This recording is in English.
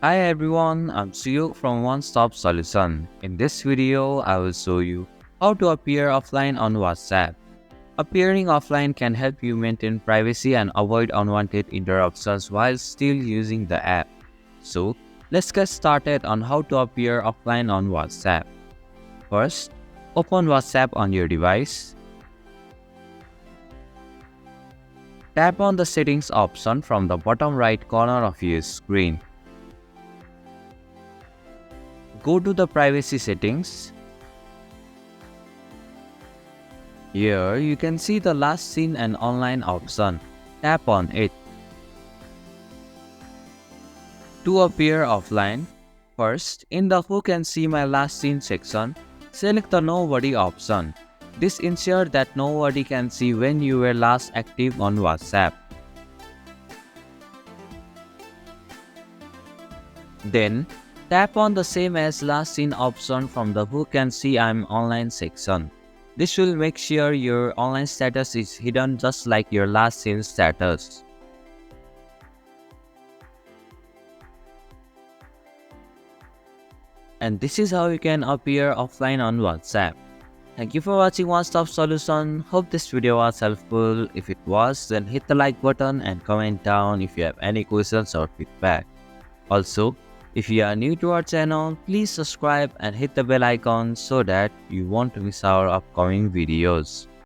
Hi everyone, I'm Suyuk from One Stop Solution. In this video, I will show you how to appear offline on WhatsApp. Appearing offline can help you maintain privacy and avoid unwanted interruptions while still using the app. So, let's get started on how to appear offline on WhatsApp. First, open WhatsApp on your device. Tap on the settings option from the bottom right corner of your screen. Go to the privacy settings. Here you can see the last seen and online option. Tap on it. To appear offline, first in the Who Can See My Last Seen section, select the Nobody option. This ensures that nobody can see when you were last active on WhatsApp. Then, tap on the Same as Last Seen option from the Who Can See I'm Online section. This will make sure your online status is hidden just like your last seen status. And this is how you can appear offline on WhatsApp. Thank you for watching One Stop Solution. Hope this video was helpful. If it was, then hit the like button and comment down if you have any questions or feedback. Also, if you are new to our channel, please subscribe and hit the bell icon so that you won't miss our upcoming videos.